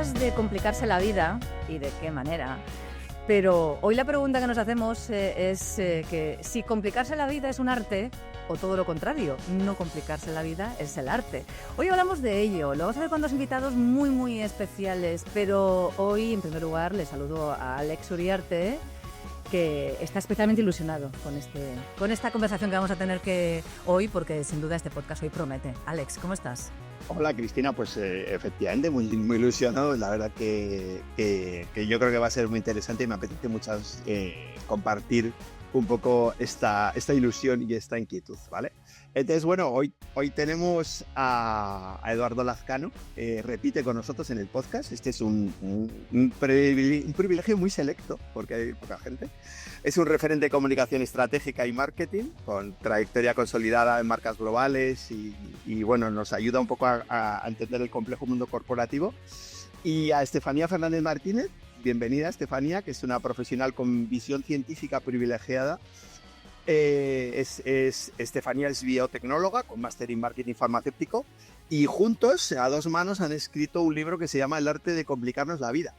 maneras de complicarse la vida y de qué manera. Pero hoy la pregunta que nos hacemos es que si complicarse la vida es un arte o todo lo contrario, no complicarse la vida es el arte. Hoy hablamos de ello, lo vamos a ver con dos invitados muy especiales, pero hoy en primer lugar le saludo a Alex Uriarte, que está especialmente ilusionado con esta conversación que vamos a tener hoy, porque sin duda este podcast hoy promete. Alex, ¿cómo estás? Hola Cristina, pues efectivamente muy ilusionado. La verdad que yo creo que va a ser muy interesante y me apetece mucho compartir un poco esta ilusión y esta inquietud, ¿vale? Entonces, bueno, hoy tenemos a Eduardo Lazcano, repite con nosotros en el podcast. Este es un privilegio muy selecto, porque hay poca gente. Es un referente de comunicación estratégica y marketing, con trayectoria consolidada en marcas globales y bueno, nos ayuda un poco a entender el complejo mundo corporativo. Y a Estefanía Fernández Martínez, bienvenida Estefanía, que es una profesional con visión científica privilegiada. Estefanía es biotecnóloga con máster en marketing farmacéutico y juntos, a dos manos, han escrito un libro que se llama El arte de complicarnos la vida,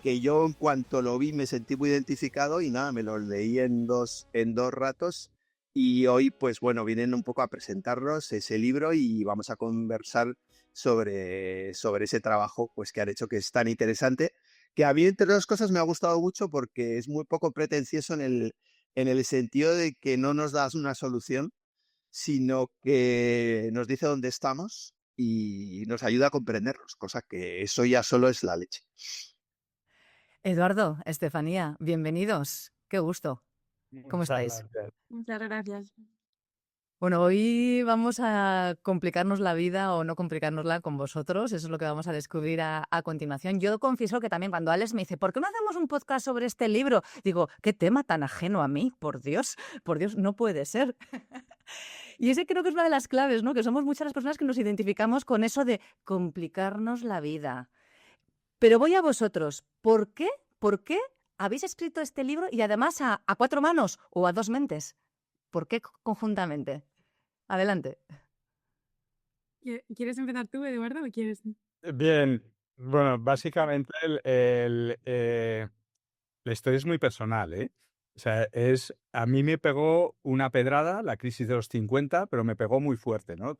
que yo en cuanto lo vi me sentí muy identificado y nada, me lo leí en dos ratos y hoy pues bueno, vienen un poco a presentarnos ese libro y vamos a conversar sobre ese trabajo pues que han hecho, que es tan interesante, que a mí entre otras cosas me ha gustado mucho porque es muy poco pretencioso en el sentido de que no nos das una solución, sino que nos dice dónde estamos y nos ayuda a comprendernos, cosa que eso ya solo es la leche. Eduardo, Estefanía, bienvenidos. Qué gusto. ¿Cómo estáis? Muchas gracias. Bueno, hoy vamos a complicarnos la vida o no complicárnosla con vosotros. Eso es lo que vamos a descubrir a continuación. Yo confieso que también cuando Alex me dice, ¿por qué no hacemos un podcast sobre este libro? Digo, qué tema tan ajeno a mí, por Dios, no puede ser. Y ese creo que es una de las claves, ¿no? Que somos muchas las personas que nos identificamos con eso de complicarnos la vida. Pero voy a vosotros. ¿Por qué habéis escrito este libro y además a cuatro manos o a dos mentes? ¿Por qué conjuntamente? Adelante. ¿Quieres empezar tú, Eduardo, o quieres? Bien, bueno, básicamente la historia es muy personal, ¿eh? O sea, a mí me pegó una pedrada, la crisis de los 50, pero me pegó muy fuerte, ¿no?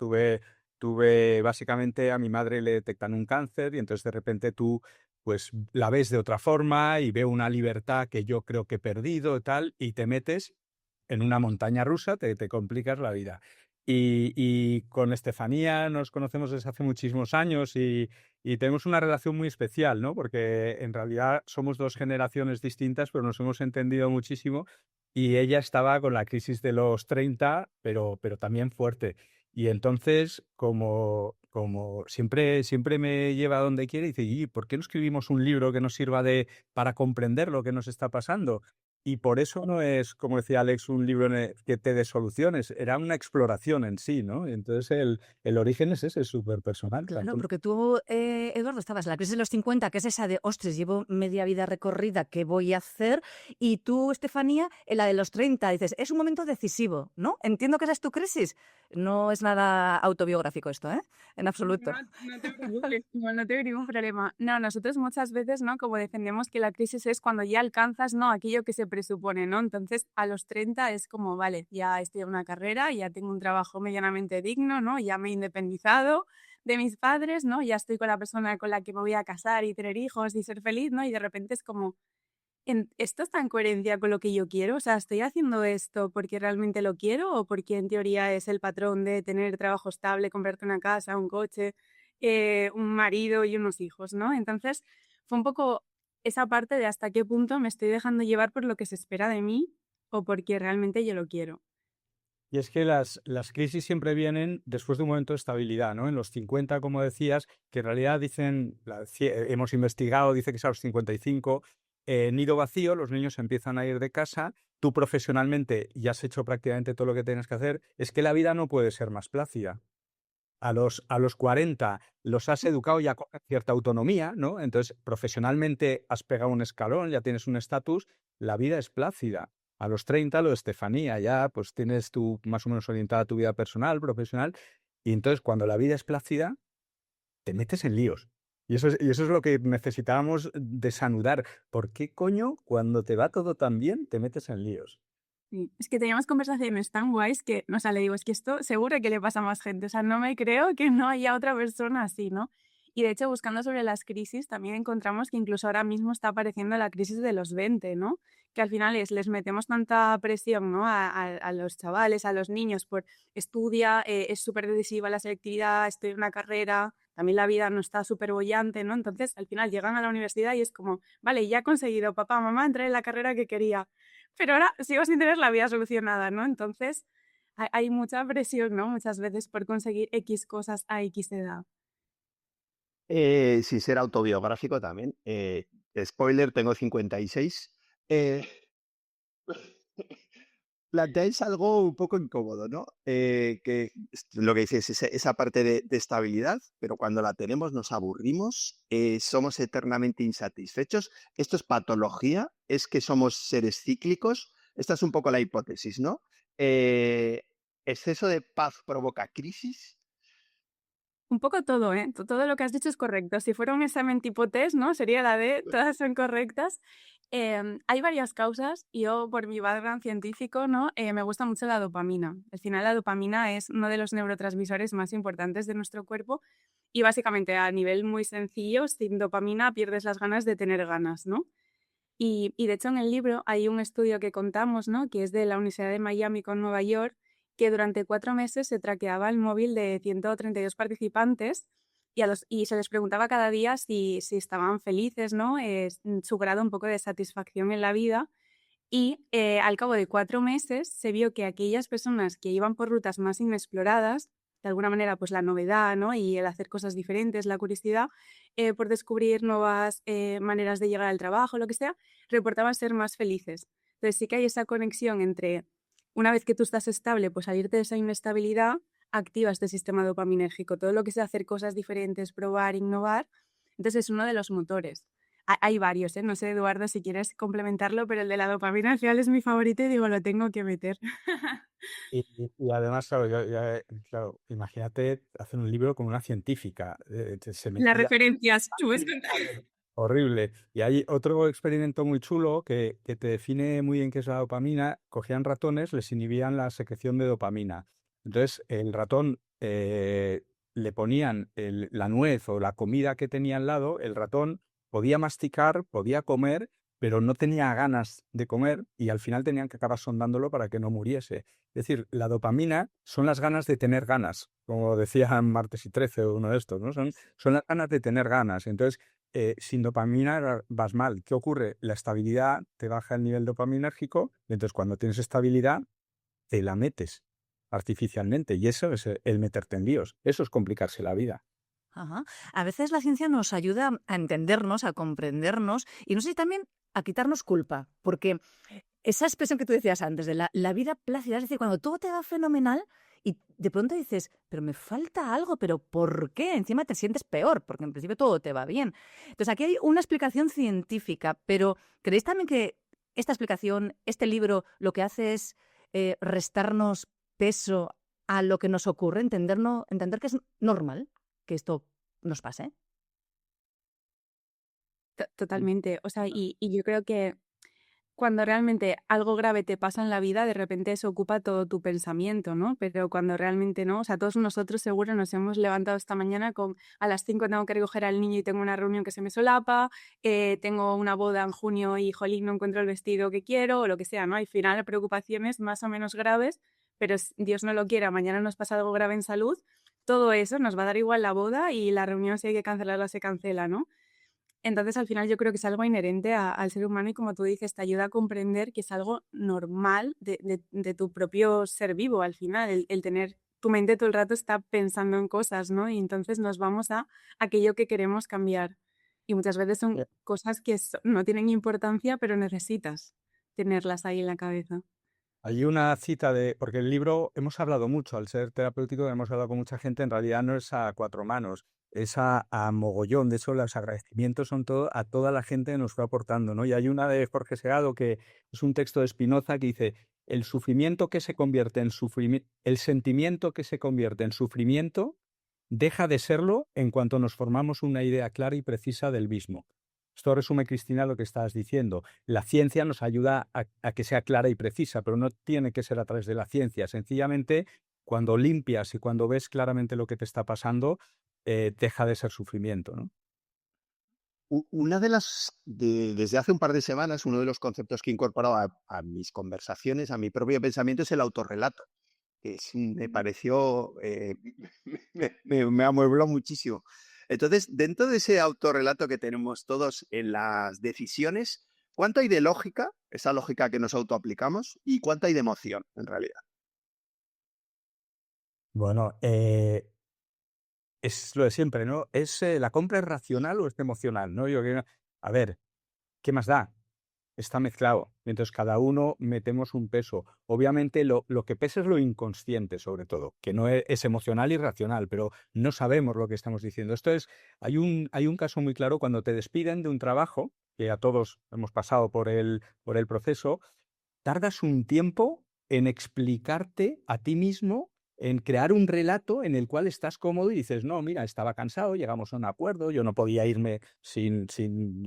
Básicamente a mi madre le detectan un cáncer y entonces de repente tú pues la ves de otra forma y veo una libertad que yo creo que he perdido y tal, y te metes en una montaña rusa, te complicas la vida. Y con Estefanía nos conocemos desde hace muchísimos años y tenemos una relación muy especial, ¿no? Porque en realidad somos dos generaciones distintas, pero nos hemos entendido muchísimo y ella estaba con la crisis de los 30, pero también fuerte. Y entonces, como siempre me lleva a donde quiere y dice, ¿y por qué no escribimos un libro que nos sirva para comprender lo que nos está pasando? Y por eso no es, como decía Alex, un libro que te dé soluciones, era una exploración en sí, ¿no? Entonces el origen es ese, es súper personal. Claro, porque tú, Eduardo, estabas en la crisis de los 50, que es esa de, ostras, llevo media vida recorrida, ¿qué voy a hacer? Y tú, Estefanía, en la de los 30, dices, es un momento decisivo, ¿no? Entiendo que esa es tu crisis. No es nada autobiográfico esto, ¿eh? En absoluto. No te preocupes, no tengo ningún problema. No, nosotros muchas veces, ¿no? Como defendemos que la crisis es cuando ya alcanzas, ¿no? Aquello que se presupone, ¿no? Entonces, a los 30 es como, vale, ya estoy en una carrera, ya tengo un trabajo medianamente digno, ¿no? Ya me he independizado de mis padres, ¿no? Ya estoy con la persona con la que me voy a casar y tener hijos y ser feliz, ¿no? Y de repente es como, ¿esto está en coherencia con lo que yo quiero? O sea, ¿estoy haciendo esto porque realmente lo quiero o porque en teoría es el patrón de tener trabajo estable, comprarte una casa, un coche, un marido y unos hijos, ¿no? Entonces, fue un poco esa parte de hasta qué punto me estoy dejando llevar por lo que se espera de mí o porque realmente yo lo quiero. Y es que las crisis siempre vienen después de un momento de estabilidad, ¿no? En los 50, como decías, que en realidad dicen, hemos investigado, dice que es a los 55, nido vacío, los niños empiezan a ir de casa, tú profesionalmente ya has hecho prácticamente todo lo que tienes que hacer, es que la vida no puede ser más plácida. A los 40 los has educado, ya con cierta autonomía, ¿no? Entonces, profesionalmente has pegado un escalón, ya tienes un estatus, la vida es plácida. A los 30, lo de Estefanía, ya pues tienes tú más o menos orientada tu vida personal, profesional, y entonces cuando la vida es plácida, te metes en líos. Y eso es lo que necesitábamos desanudar. ¿Por qué coño cuando te va todo tan bien te metes en líos? Sí, es que teníamos conversaciones tan guays que, o sea, le digo, es que esto seguro que le pasa a más gente, o sea, no me creo que no haya otra persona así, ¿no? Y de hecho, buscando sobre las crisis, también encontramos que incluso ahora mismo está apareciendo la crisis de los 20, ¿no? Que al final les metemos tanta presión, ¿no? A los chavales, a los niños, por estudia, es súper decisiva la selectividad, estoy en una carrera, también la vida no está súper bollante, ¿no? Entonces, al final llegan a la universidad y es como, vale, ya he conseguido, papá, mamá, entré en la carrera que quería, pero ahora sigo sin tener la vida solucionada, ¿no? Entonces, hay mucha presión, ¿no? Muchas veces por conseguir X cosas a X edad. Sin ser autobiográfico también. Spoiler, tengo 56. Eh, Planteáis algo un poco incómodo, ¿no? Que lo que dices, esa parte de estabilidad, pero cuando la tenemos nos aburrimos, somos eternamente insatisfechos. ¿Esto es patología? ¿Es que somos seres cíclicos? Esta es un poco la hipótesis, ¿no? Eh, ¿Exceso de paz provoca crisis? Un poco todo, ¿eh? Todo lo que has dicho es correcto. Si fuera un examen tipo test, ¿no? Sería la D, todas son correctas. Hay varias causas. Yo, por mi background científico, ¿no? Me gusta mucho la dopamina. Al final, la dopamina es uno de los neurotransmisores más importantes de nuestro cuerpo y básicamente a nivel muy sencillo, sin dopamina pierdes las ganas de tener ganas, ¿no? Y de hecho en el libro hay un estudio que contamos, ¿no? Que es de la Universidad de Miami con Nueva York, que durante 4 meses se traqueaba el móvil de 132 participantes y se les preguntaba cada día si estaban felices, ¿no? Su grado un poco de satisfacción en la vida. Y al cabo de 4 meses se vio que aquellas personas que iban por rutas más inexploradas, de alguna manera pues la novedad, ¿no? Y el hacer cosas diferentes, la curiosidad por descubrir nuevas maneras de llegar al trabajo, lo que sea, reportaban ser más felices. Entonces sí que hay esa conexión entre una vez que tú estás estable, pues salirte de esa inestabilidad, activa este sistema dopaminérgico. Todo lo que sea hacer cosas diferentes, probar, innovar, entonces es uno de los motores. Hay varios, ¿eh? No sé, Eduardo, si quieres complementarlo, pero el de la dopamina al final es mi favorito y digo, lo tengo que meter. Y además, claro, claro, imagínate hacer un libro con una científica. Se Las metía referencias, tú puedes contar. horrible. Y hay otro experimento muy chulo que te define muy bien qué es la dopamina. Cogían ratones, les inhibían la secreción de dopamina. Entonces, el ratón le ponían la nuez o la comida que tenía al lado, el ratón podía masticar, podía comer, pero no tenía ganas de comer y al final tenían que acabar sondándolo para que no muriese. Es decir, la dopamina son las ganas de tener ganas, como decían Martes y 13 o uno de estos, ¿no? Son las ganas de tener ganas. Entonces, sin dopamina vas mal. ¿Qué ocurre? La estabilidad te baja el nivel dopaminérgico, y entonces cuando tienes estabilidad, te la metes artificialmente. Y eso es el meterte en líos. Eso es complicarse la vida. Ajá. A veces la ciencia nos ayuda a entendernos, a comprendernos y no sé si también a quitarnos culpa, porque esa expresión que tú decías antes de la vida plácida, es decir, cuando todo te va fenomenal y de pronto dices, pero me falta algo, pero ¿por qué? Encima te sientes peor, porque en principio todo te va bien. Entonces aquí hay una explicación científica, pero ¿creéis también que esta explicación, este libro, lo que hace es restarnos peso a lo que nos ocurre, entender que es normal que esto nos pase? Totalmente. O sea, y yo creo que cuando realmente algo grave te pasa en la vida, de repente eso ocupa todo tu pensamiento, ¿no? Pero cuando realmente no, o sea, todos nosotros seguro nos hemos levantado esta mañana con a las 5 tengo que recoger al niño y tengo una reunión que se me solapa, tengo una boda en junio y jolín, no encuentro el vestido que quiero o lo que sea, ¿no? Al final preocupaciones más o menos graves, pero Dios no lo quiera, mañana nos pasa algo grave en salud, todo eso nos va a dar igual la boda y la reunión si hay que cancelarla se cancela, ¿no? Entonces, al final yo creo que es algo inherente al ser humano y como tú dices, te ayuda a comprender que es algo normal de tu propio ser vivo al final, el tener tu mente todo el rato está pensando en cosas, ¿no? Y entonces nos vamos a aquello que queremos cambiar. Y muchas veces son cosas que no tienen importancia, pero necesitas tenerlas ahí en la cabeza. Hay una cita porque el libro hemos hablado mucho, al ser terapéutico hemos hablado con mucha gente, en realidad no es a cuatro manos, es a mogollón. De hecho, los agradecimientos son a toda la gente que nos fue aportando, ¿no? Y hay una de Jorge Segado que es un texto de Spinoza que dice, el sufrimiento que se convierte en sufrimiento, el sentimiento que se convierte en sufrimiento deja de serlo en cuanto nos formamos una idea clara y precisa del mismo. Esto resume, Cristina, lo que estás diciendo. La ciencia nos ayuda a que sea clara y precisa, pero no tiene que ser a través de la ciencia. Sencillamente, cuando limpias y cuando ves claramente lo que te está pasando, deja de ser sufrimiento, ¿no? Una de desde hace un par de semanas, uno de los conceptos que he incorporado a mis conversaciones, a mi propio pensamiento, es el autorrelato. Me pareció, me amuebló muchísimo. Entonces, dentro de ese autorrelato que tenemos todos en las decisiones, ¿cuánto hay de lógica, esa lógica que nos autoaplicamos, y cuánto hay de emoción, en realidad? Bueno, es lo de siempre, ¿no? ¿La compra es racional o es emocional? ¿No? A ver, ¿qué más da? Está mezclado. Mientras cada uno metemos un peso. Obviamente lo que pesa es lo inconsciente, sobre todo, que no es emocional y racional, pero no sabemos lo que estamos diciendo. Hay un caso muy claro cuando te despiden de un trabajo, que a todos hemos pasado por el proceso, tardas un tiempo en explicarte a ti mismo, en crear un relato en el cual estás cómodo y dices, no, mira, estaba cansado, llegamos a un acuerdo, yo no podía irme sin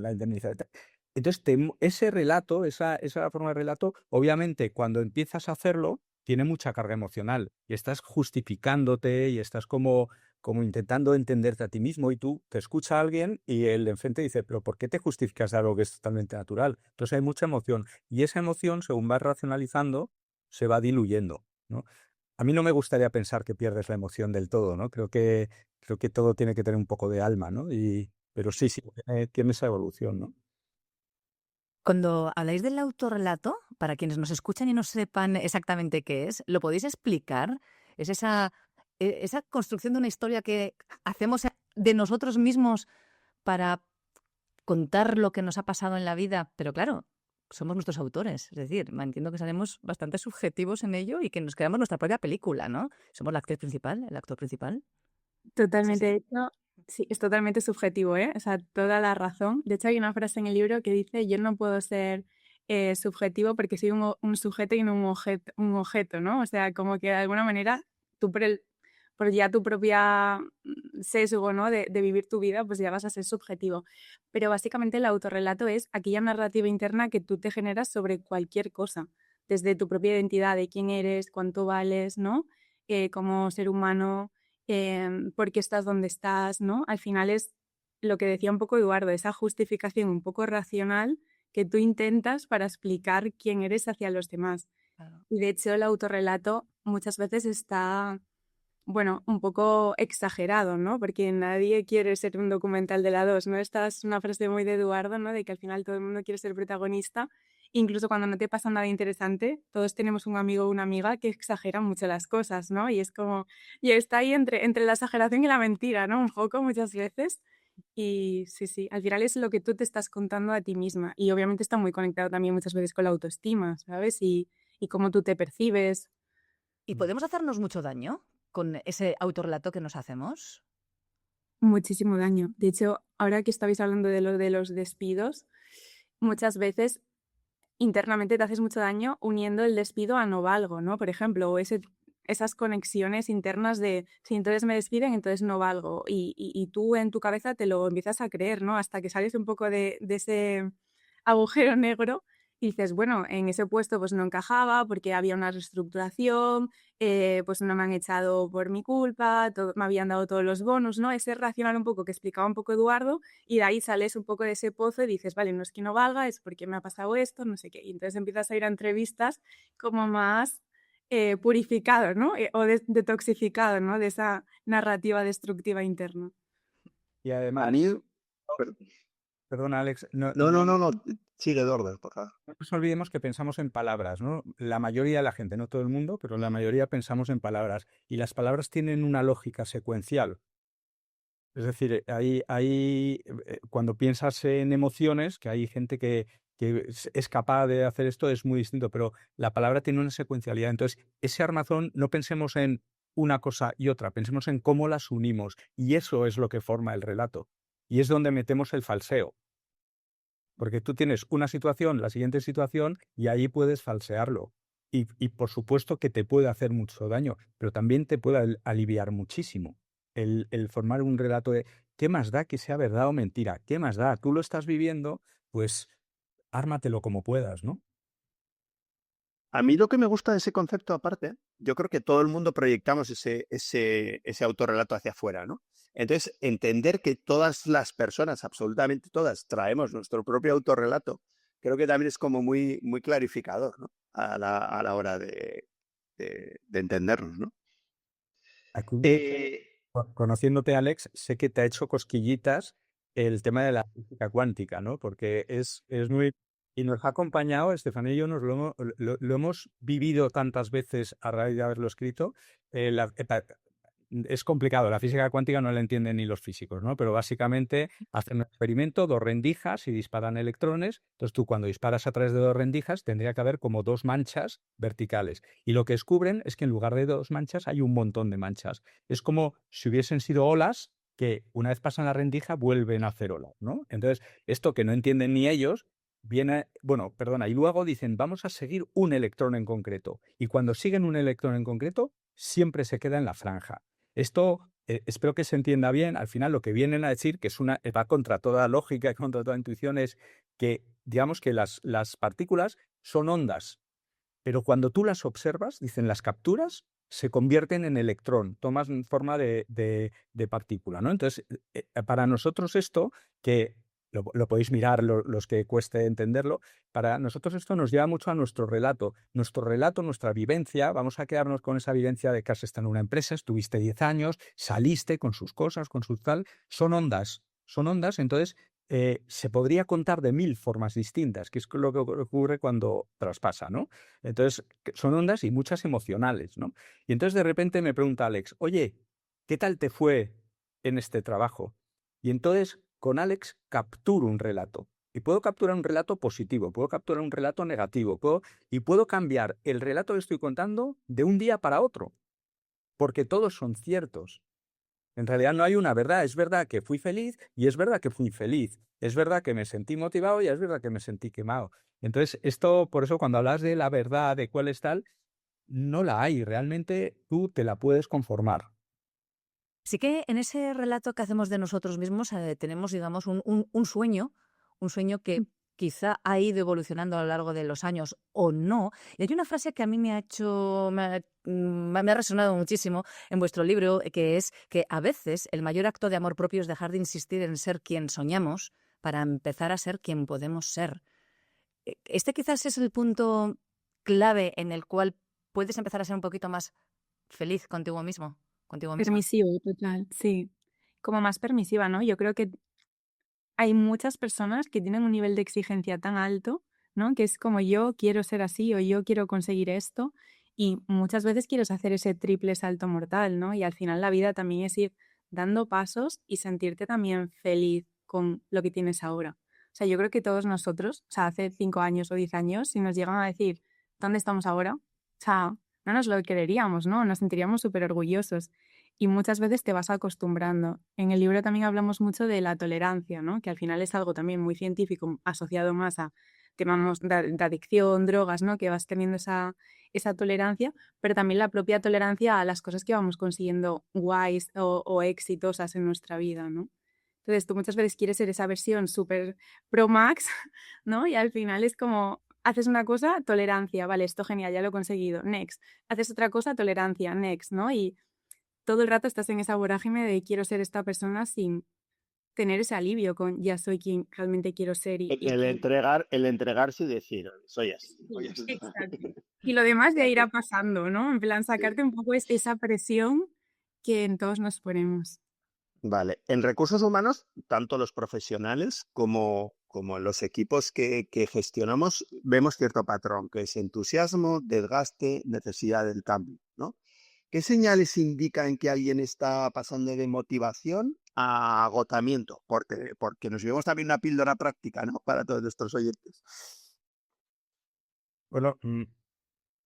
la indemnización. Entonces, ese relato, esa forma de relato, obviamente, cuando empiezas a hacerlo, tiene mucha carga emocional y estás justificándote y estás como intentando entenderte a ti mismo, y tú te escucha a alguien y el de enfrente dice, pero ¿por qué te justificas de algo que es totalmente natural? Entonces hay mucha emoción y esa emoción, según vas racionalizando, se va diluyendo, ¿no? A mí no me gustaría pensar que pierdes la emoción del todo, ¿no? Creo que todo tiene que tener un poco de alma, ¿no? Pero sí, tiene esa evolución, ¿no? Cuando habláis del autorrelato, para quienes nos escuchan y no sepan exactamente qué es, ¿lo podéis explicar? Es esa construcción de una historia que hacemos de nosotros mismos para contar lo que nos ha pasado en la vida, pero claro, somos nuestros autores. Es decir, entiendo que seremos bastante subjetivos en ello y que nos creamos nuestra propia película, ¿no? Somos la actriz principal, el actor principal. Totalmente, de hecho, sí, es totalmente subjetivo, ¿eh? O sea, toda la razón. De hecho, hay una frase en el libro que dice, yo no puedo ser subjetivo porque soy un sujeto y no un objeto, ¿no? O sea, como que de alguna manera tú por ya tu propia sesgo, ¿no? De vivir tu vida, pues ya vas a ser subjetivo. Pero básicamente el autorrelato es aquella narrativa interna que tú te generas sobre cualquier cosa, desde tu propia identidad, de quién eres, cuánto vales, ¿no? Como ser humano, por qué estás donde estás, ¿no? Al final es lo que decía un poco Eduardo, esa justificación un poco racional que tú intentas para explicar quién eres hacia los demás. Claro. Y de hecho el autorrelato muchas veces está, bueno, un poco exagerado, ¿no? Porque nadie quiere ser un documental de la 2, ¿no? Esta es una frase muy de Eduardo, ¿no? De que al final todo el mundo quiere ser protagonista. Incluso cuando no te pasa nada interesante, todos tenemos un amigo o una amiga que exagera mucho las cosas, ¿no? Y es como, y está ahí entre la exageración y la mentira, ¿no? Un poco muchas veces. Y sí, sí, al final es lo que tú te estás contando a ti misma. Y obviamente está muy conectado también muchas veces con la autoestima, ¿sabes? Y cómo tú te percibes. ¿Y podemos hacernos mucho daño con ese autorrelato que nos hacemos? Muchísimo daño. De hecho, ahora que estabais hablando de lo de los despidos, muchas veces internamente te haces mucho daño uniendo el despido a no valgo, ¿no? Por ejemplo, o esas conexiones internas de si entonces me despiden, entonces no valgo. Y tú en tu cabeza te lo empiezas a creer, ¿no? Hasta que sales un poco de ese agujero negro y dices, bueno, en ese puesto pues no encajaba porque había una reestructuración, pues no me han echado por mi culpa, me habían dado todos los bonos, ¿no? Ese racional un poco que explicaba un poco Eduardo, y de ahí sales un poco de ese pozo y dices, vale, no es que no valga, es porque me ha pasado esto, no sé qué. Y entonces empiezas a ir a entrevistas como más purificado, ¿no? O detoxificado, ¿no? De esa narrativa destructiva interna. Y A además, mí, perdona, Alex, no, sigue Dorder, por favor. no nos olvidemos que pensamos en palabras, ¿no? La mayoría de la gente, no todo el mundo, pero la mayoría pensamos en palabras. Y las palabras tienen una lógica secuencial. Es decir, cuando piensas en emociones, que hay gente que es capaz de hacer esto, es muy distinto, pero la palabra tiene una secuencialidad. Entonces, ese armazón, no pensemos en una cosa y otra, pensemos en cómo las unimos. Y eso es lo que forma el relato. Y es donde metemos el falseo. Porque tú tienes una situación, la siguiente situación, y ahí puedes falsearlo. Y por supuesto que te puede hacer mucho daño, pero también te puede aliviar muchísimo. el formar un relato de ¿qué más da que sea verdad o mentira? ¿Qué más da? Tú lo estás viviendo, pues ármatelo como puedas, ¿no? A mí lo que me gusta de ese concepto aparte, yo creo que todo el mundo proyectamos ese autorrelato hacia afuera, ¿no? Entonces, entender que todas las personas, absolutamente todas, traemos nuestro propio autorrelato, creo que también es como muy, muy clarificador, ¿no? A la hora de entendernos, ¿no? Aquí, Eh, conociéndote, Alex, sé que te ha hecho cosquillitas el tema de la física cuántica, ¿no? Porque es muy... Y nos ha acompañado, Estefanía y yo lo hemos vivido tantas veces a raíz de haberlo escrito. Es complicado, la física cuántica no la entienden ni los físicos, ¿no? Pero básicamente hacen un experimento, dos rendijas y disparan electrones. Entonces tú cuando disparas a través de dos rendijas tendría que haber como dos manchas verticales. Y lo que descubren es que en lugar de dos manchas hay un montón de manchas. Es como si hubiesen sido olas que una vez pasan la rendija vuelven a hacer olas, ¿no? Entonces esto que no entienden ni ellos viene, bueno, perdona, y luego dicen vamos a seguir un electrón en concreto. Y cuando siguen un electrón en concreto siempre se queda en la franja. Esto espero que se entienda bien. Al final lo que vienen a decir, que va contra toda lógica y contra toda intuición, es que digamos que las partículas son ondas, pero cuando tú las observas, dicen las capturas, se convierten en electrón, toman forma de partícula, ¿no? Entonces, para nosotros esto, que lo podéis mirar los que cueste entenderlo, para nosotros esto nos lleva mucho a nuestro relato, nuestra vivencia. Vamos a quedarnos con esa vivencia de que has estado en una empresa, estuviste 10 años, saliste con sus cosas, con su tal, son ondas, entonces se podría contar de 1000 formas distintas, que es lo que ocurre cuando traspasa, ¿no? Entonces, son ondas y muchas emocionales, ¿no? Y entonces de repente me pregunta Alex, oye, ¿qué tal te fue en este trabajo? Y entonces con Alex capturo un relato. Y puedo capturar un relato positivo, puedo capturar un relato negativo, y puedo cambiar el relato que estoy contando de un día para otro, porque todos son ciertos. En realidad no hay una verdad. Es verdad que fui feliz y es verdad que fui infeliz. Es verdad que me sentí motivado y es verdad que me sentí quemado. Entonces, esto, por eso, cuando hablas de la verdad, de cuál es tal, no la hay. Realmente tú te la puedes conformar. Sí que en ese relato que hacemos de nosotros mismos tenemos, digamos, un sueño que quizá ha ido evolucionando a lo largo de los años o no. Y hay una frase que a mí me ha resonado muchísimo en vuestro libro, que es que a veces el mayor acto de amor propio es dejar de insistir en ser quien soñamos para empezar a ser quien podemos ser. Este quizás es el punto clave en el cual puedes empezar a ser un poquito más feliz contigo mismo, contigo misma. Permisivo, total, sí. Como más permisiva, ¿no? Yo creo que hay muchas personas que tienen un nivel de exigencia tan alto, ¿no? Que es como yo quiero ser así o yo quiero conseguir esto y muchas veces quieres hacer ese triple salto mortal, ¿no? Y al final la vida también es ir dando pasos y sentirte también feliz con lo que tienes ahora. O sea, yo creo que todos nosotros, o sea, hace 5 años o 10 años, si nos llegan a decir dónde estamos ahora, o sea, no nos lo creeríamos, ¿no? Nos sentiríamos súper orgullosos y muchas veces te vas acostumbrando. En el libro también hablamos mucho de la tolerancia, ¿no? Que al final es algo también muy científico, asociado más a temas de adicción, drogas, ¿no? Que vas teniendo esa tolerancia, pero también la propia tolerancia a las cosas que vamos consiguiendo guays o exitosas en nuestra vida, ¿no? Entonces tú muchas veces quieres ser esa versión súper pro max, ¿no? Y al final es como, haces una cosa, tolerancia, vale, esto genial, ya lo he conseguido, next. Haces otra cosa, tolerancia, next, ¿no? Y todo el rato estás en esa vorágine de quiero ser esta persona sin tener ese alivio con ya soy quien realmente quiero ser el entregarse y decir, soy así. Exacto. Y lo demás ya irá pasando, ¿no? En plan, sacarte un poco esa presión que en todos nos ponemos. Vale, en recursos humanos, tanto los profesionales como los equipos que gestionamos, vemos cierto patrón, que es entusiasmo, desgaste, necesidad del cambio, ¿no? ¿Qué señales indican que alguien está pasando de motivación a agotamiento? Porque nos llevamos también una píldora práctica, ¿no? Para todos nuestros oyentes. Bueno,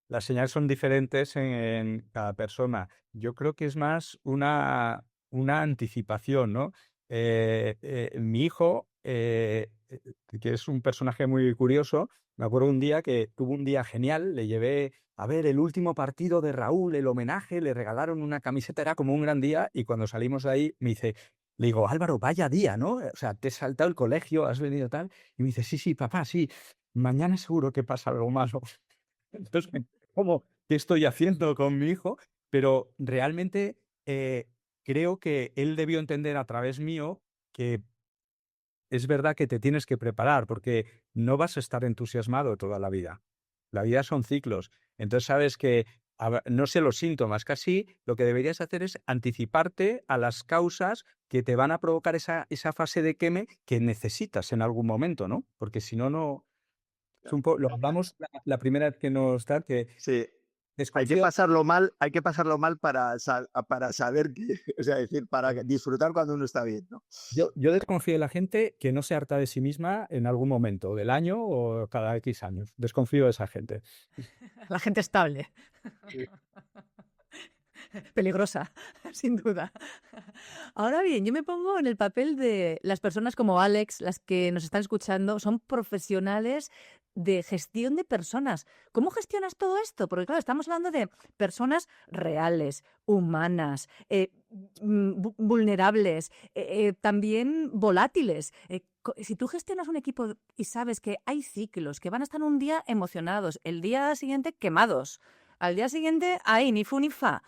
las señales son diferentes en cada persona. Yo creo que es más una anticipación, ¿no? Mi hijo que es un personaje muy curioso. Me acuerdo un día que tuvo un día genial, le llevé a ver el último partido de Raúl, el homenaje, le regalaron una camiseta, era como un gran día, y cuando salimos de ahí me dice, le digo, Álvaro, vaya día, ¿no? O sea, te has saltado el colegio, has venido tal, y me dice, sí, sí, papá, sí, mañana seguro que pasa algo malo. Entonces, ¿cómo? ¿Qué estoy haciendo con mi hijo? Pero realmente creo que él debió entender a través mío que es verdad que te tienes que preparar porque no vas a estar entusiasmado toda la vida. La vida son ciclos. Entonces sabes que, no sé los síntomas, casi lo que deberías hacer es anticiparte a las causas que te van a provocar esa fase de queme que necesitas en algún momento, ¿no? Porque si no, no... Es un lo hablamos la primera vez que nos da, que Sí. desconfío. Hay que pasarlo mal para saber que, o sea, decir, para disfrutar cuando uno está bien, ¿no? Yo desconfío de la gente que no se harta de sí misma en algún momento del año o cada X años. Desconfío de esa gente. La gente estable. Sí. Peligrosa, sin duda. Ahora bien, yo me pongo en el papel de las personas como Alex, las que nos están escuchando, son profesionales de gestión de personas. ¿Cómo gestionas todo esto? Porque claro, estamos hablando de personas reales, humanas, vulnerables, también volátiles. Si tú gestionas un equipo y sabes que hay ciclos, que van a estar un día emocionados, el día siguiente quemados, al día siguiente ahí ni fu ni fa.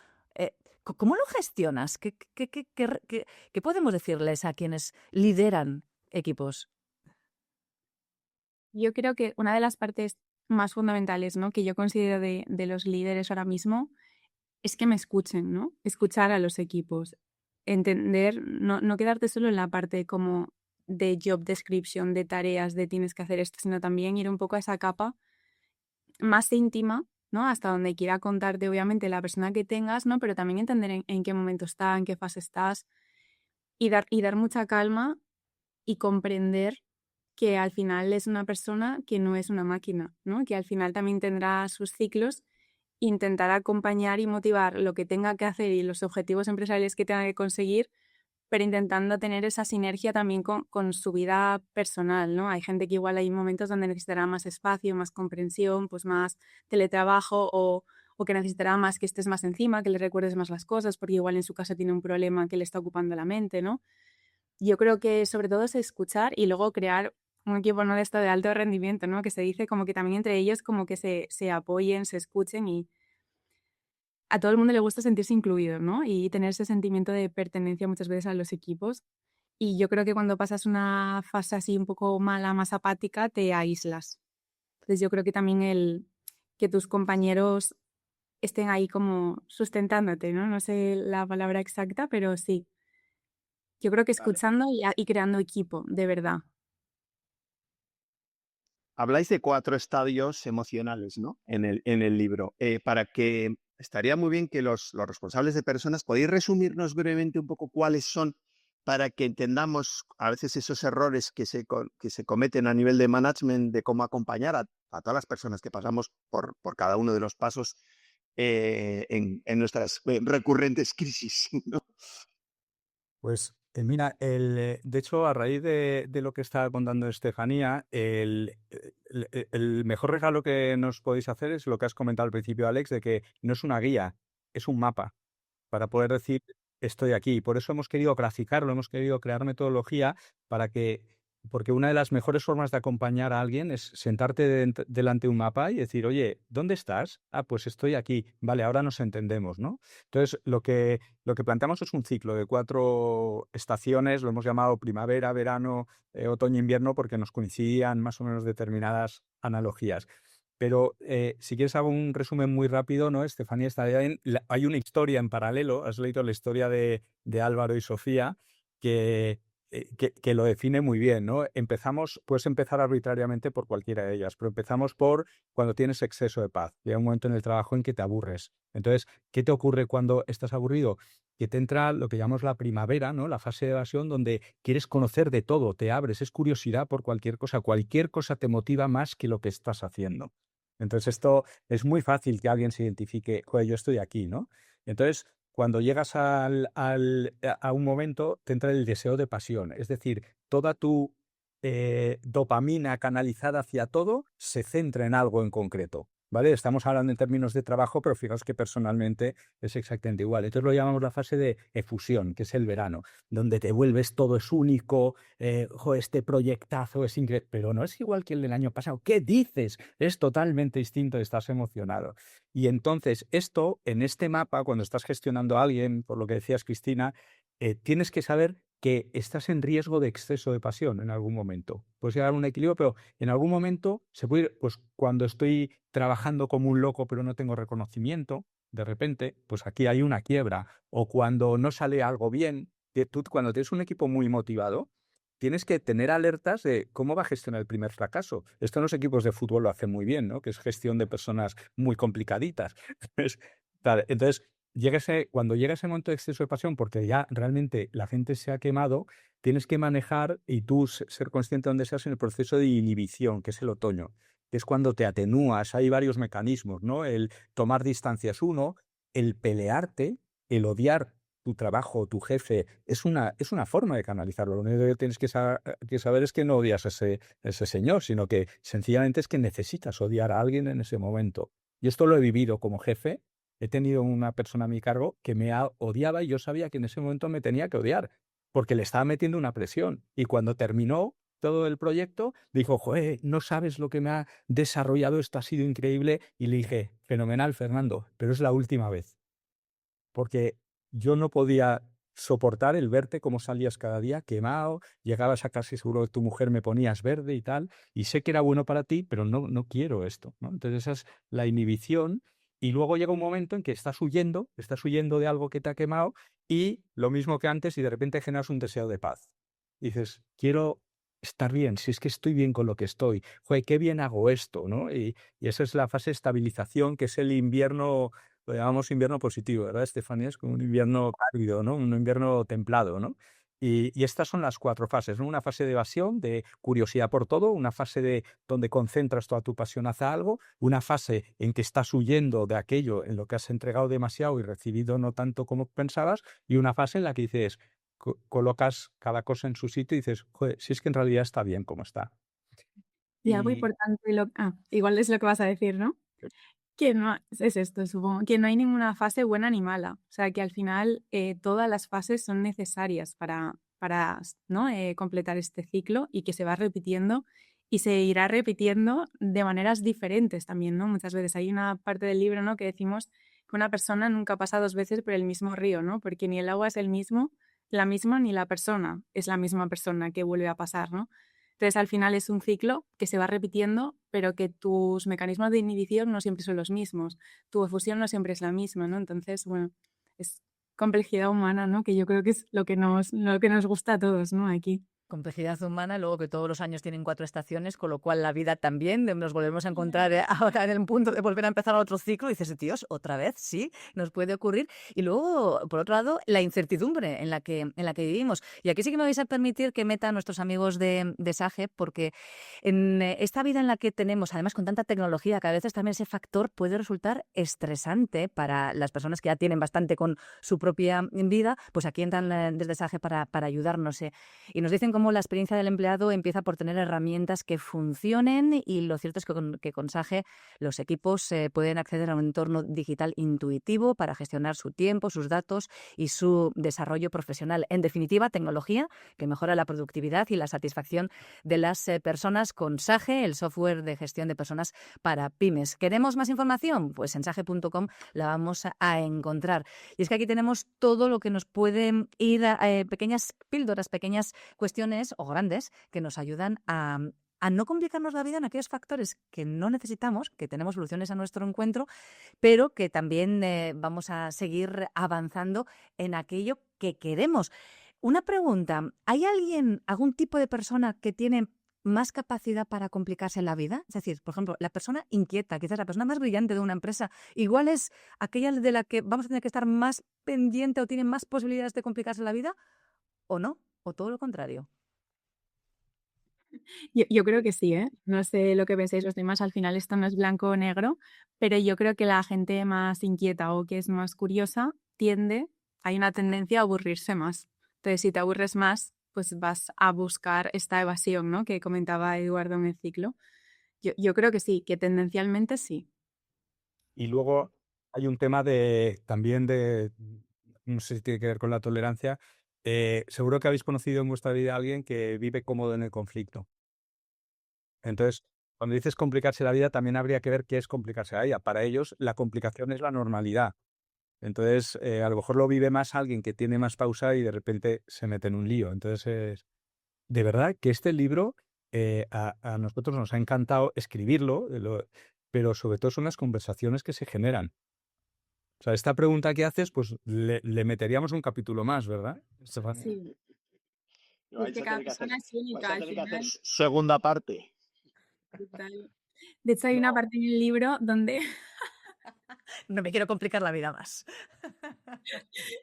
¿Cómo lo gestionas? ¿Qué podemos decirles a quienes lideran equipos? Yo creo que una de las partes más fundamentales, ¿no?, que yo considero de los líderes ahora mismo es que me escuchen, ¿no? Escuchar a los equipos. Entender, no quedarte solo en la parte como de job description, de tareas, de tienes que hacer esto, sino también ir un poco a esa capa más íntima, ¿no? Hasta donde quiera contarte, obviamente, la persona que tengas, ¿no? Pero también entender en qué momento está, en qué fase estás y dar mucha calma y comprender que al final es una persona que no es una máquina, ¿no? Que al final también tendrá sus ciclos, intentar acompañar y motivar lo que tenga que hacer y los objetivos empresariales que tenga que conseguir, pero intentando tener esa sinergia también con su vida personal, ¿no? Hay gente que igual hay momentos donde necesitará más espacio, más comprensión, pues más teletrabajo o que necesitará más que estés más encima, que le recuerdes más las cosas, porque igual en su casa tiene un problema que le está ocupando la mente, ¿no? Yo creo que sobre todo es escuchar y luego crear un equipo no de esto de alto rendimiento, ¿no? Que se dice como que también entre ellos como que se apoyen, se escuchen y a todo el mundo le gusta sentirse incluido, ¿no? Y tener ese sentimiento de pertenencia muchas veces a los equipos. Y yo creo que cuando pasas una fase así un poco mala, más apática, te aíslas. Entonces yo creo que también que tus compañeros estén ahí como sustentándote, ¿no? No sé la palabra exacta, pero sí. Yo creo que Vale. escuchando y creando equipo, de verdad. Habláis de 4 estadios emocionales, ¿no? En el libro. Para que estaría muy bien que los responsables de personas, ¿podéis resumirnos brevemente un poco cuáles son para que entendamos a veces esos errores que se cometen a nivel de management, de cómo acompañar a todas las personas que pasamos por cada uno de los pasos en nuestras recurrentes crisis, ¿no? Pues mira, de hecho, a raíz de lo que estaba contando Estefanía, el mejor regalo que nos podéis hacer es lo que has comentado al principio, Alex, de que no es una guía, es un mapa para poder decir estoy aquí. Por eso hemos querido graficarlo, hemos querido crear metodología para que, porque una de las mejores formas de acompañar a alguien es sentarte delante de un mapa y decir, oye, ¿dónde estás? Ah, pues estoy aquí. Vale, ahora nos entendemos, ¿no? Entonces, lo que planteamos es un ciclo de 4 estaciones, lo hemos llamado primavera, verano, otoño, invierno, porque nos coincidían más o menos determinadas analogías. Pero si quieres hago un resumen muy rápido, ¿no? Estefanía está bien. Hay una historia en paralelo, has leído la historia de Álvaro y Sofía, que lo define muy bien, ¿no? Puedes empezar arbitrariamente por cualquiera de ellas, pero empezamos por cuando tienes exceso de paz. Llega un momento en el trabajo en que te aburres. Entonces, ¿qué te ocurre cuando estás aburrido? Que te entra lo que llamamos la primavera, ¿no? La fase de evasión donde quieres conocer de todo, te abres, es curiosidad por cualquier cosa te motiva más que lo que estás haciendo. Entonces, esto es muy fácil que alguien se identifique, joder, yo estoy aquí, ¿no? Entonces, cuando llegas a un momento, te entra el deseo de pasión. Es decir, toda tu dopamina canalizada hacia todo se centra en algo en concreto. ¿Vale? Estamos hablando en términos de trabajo, pero fijaos que personalmente es exactamente igual. Entonces lo llamamos la fase de efusión, que es el verano, donde te vuelves todo es único, este proyectazo es increíble, pero no es igual que el del año pasado. ¿Qué dices? Es totalmente distinto, estás emocionado. Y entonces esto, en este mapa, cuando estás gestionando a alguien, por lo que decías, Cristina, tienes que saber que estás en riesgo de exceso de pasión en algún momento. Puedes llegar a un equilibrio, pero en algún momento se puede ir, pues cuando estoy trabajando como un loco pero no tengo reconocimiento, de repente, pues aquí hay una quiebra. O cuando no sale algo bien, que tú cuando tienes un equipo muy motivado, tienes que tener alertas de cómo va a gestionar el primer fracaso. Esto en los equipos de fútbol lo hacen muy bien, ¿no? Que es gestión de personas muy complicaditas. Entonces, cuando llega ese momento de exceso de pasión, porque ya realmente la gente se ha quemado, tienes que manejar y tú ser consciente de dónde estás en el proceso de inhibición, que es el otoño, que es cuando te atenúas. Hay varios mecanismos, ¿no? El tomar distancia es uno, el pelearte, el odiar tu trabajo, tu jefe, es una forma de canalizarlo. Lo único que tienes que saber es que no odias a ese señor, sino que sencillamente es que necesitas odiar a alguien en ese momento. Y esto lo he vivido como jefe. He tenido una persona a mi cargo que me odiaba y yo sabía que en ese momento me tenía que odiar porque le estaba metiendo una presión. Y cuando terminó todo el proyecto, dijo, joder, no sabes lo que me ha desarrollado, esto ha sido increíble. Y le dije, fenomenal, Fernando, pero es la última vez. Porque yo no podía soportar el verte cómo salías cada día quemado, llegabas a casa y seguro que tu mujer me ponías verde y tal, y sé que era bueno para ti, pero no quiero esto, ¿no? Entonces esa es la inhibición. Y luego llega un momento en que estás huyendo de algo que te ha quemado y lo mismo que antes y de repente generas un deseo de paz. Dices, quiero estar bien, si es que estoy bien con lo que estoy, joder, qué bien hago esto, ¿no? Y esa es la fase de estabilización, que es el invierno, lo llamamos invierno positivo, ¿verdad, Estefanía? Es como un invierno cálido, ¿no? Un invierno templado, ¿no? Y estas son las 4 fases, ¿no? Una fase de evasión, de curiosidad por todo, una fase de donde concentras toda tu pasión hacia algo, una fase en que estás huyendo de aquello en lo que has entregado demasiado y recibido no tanto como pensabas, y una fase en la que dices, colocas cada cosa en su sitio y dices, joder, si es que en realidad está bien como está. Y algo Y importante, igual es lo que vas a decir, ¿no? Que no es esto, supongo, que no hay ninguna fase buena ni mala. O sea, que al final todas las fases son necesarias para ¿no? Completar este ciclo y que se va repitiendo y se irá repitiendo de maneras diferentes también, ¿no? Muchas veces hay una parte del libro, ¿no? Que decimos que una persona nunca pasa 2 veces por el mismo río, ¿no? Porque ni el agua es la misma, ni la persona es la misma persona que vuelve a pasar, ¿no? Entonces, al final es un ciclo que se va repitiendo, pero que tus mecanismos de inhibición no siempre son los mismos. Tu efusión no siempre es la misma, ¿no? Entonces, bueno, es complejidad humana, ¿no? Que yo creo que es lo que nos gusta a todos, ¿no? Aquí. Complejidad humana, luego que todos los años tienen 4 estaciones, con lo cual la vida también, nos volvemos a encontrar ahora en el punto de volver a empezar otro ciclo, y dices, Dios, otra vez, sí, nos puede ocurrir. Y luego, por otro lado, la incertidumbre en la que vivimos. Y aquí sí que me vais a permitir que meta a nuestros amigos de SAGE, porque en esta vida en la que tenemos, además con tanta tecnología, que a veces también ese factor puede resultar estresante para las personas que ya tienen bastante con su propia vida, pues aquí entran desde SAGE para ayudarnos. Y nos dicen cómo la experiencia del empleado empieza por tener herramientas que funcionen, y lo cierto es que con SAGE los equipos pueden acceder a un entorno digital intuitivo para gestionar su tiempo, sus datos y su desarrollo profesional. En definitiva, tecnología que mejora la productividad y la satisfacción de las personas con SAGE, el software de gestión de personas para pymes. ¿Queremos más información? Pues en sage.com la vamos a encontrar. Y es que aquí tenemos todo lo que nos pueden ir a pequeñas píldoras, pequeñas cuestiones o grandes que nos ayudan a no complicarnos la vida en aquellos factores que no necesitamos, que tenemos soluciones a nuestro encuentro, pero que también vamos a seguir avanzando en aquello que queremos. Una pregunta, ¿hay algún tipo de persona que tiene más capacidad para complicarse en la vida? Es decir, por ejemplo, la persona inquieta, quizás la persona más brillante de una empresa, igual es aquella de la que vamos a tener que estar más pendiente o tiene más posibilidades de complicarse la vida, ¿o no? ¿O todo lo contrario? Yo creo que sí, ¿eh? No sé lo que pensáis los demás, al final esto no es blanco o negro, pero yo creo que la gente más inquieta o que es más curiosa hay una tendencia a aburrirse más. Entonces, si te aburres más, pues vas a buscar esta evasión, ¿no? Que comentaba Eduardo en el ciclo. Yo creo que sí, que tendencialmente sí. Y luego hay un tema también de, no sé si tiene que ver con la tolerancia. Seguro que habéis conocido en vuestra vida a alguien que vive cómodo en el conflicto. Entonces, cuando dices complicarse la vida, también habría que ver qué es complicarse la vida. Para ellos, la complicación es la normalidad. Entonces, a lo mejor lo vive más alguien que tiene más pausa y de repente se mete en un lío. Entonces, de verdad que este libro a nosotros nos ha encantado escribirlo, pero sobre todo son las conversaciones que se generan. O sea, esta pregunta que haces, pues le meteríamos un capítulo más, ¿verdad, Estefanía? Sí, No, es que cada persona es vais única a al tener que hacer final. segunda parte. Total. De hecho, hay una No, parte en el libro donde No me quiero complicar la vida más.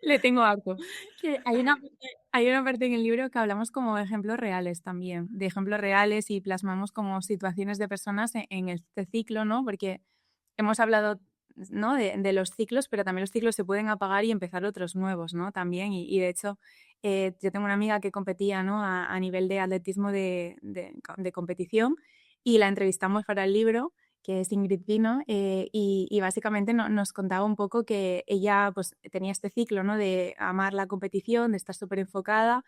le tengo asco. Que hay una parte en el libro que hablamos como de ejemplos reales también, de ejemplos reales y plasmamos como situaciones de personas en este ciclo, ¿no? Porque hemos hablado, ¿no? de los ciclos, pero también los ciclos se pueden apagar y empezar otros nuevos, ¿no? También, y de hecho, yo tengo una amiga que competía, ¿no? A nivel de atletismo de competición y la entrevistamos para el libro, que es Ingrid Pino, y básicamente nos contaba un poco que ella pues tenía este ciclo, ¿no? De amar la competición, de estar súper enfocada.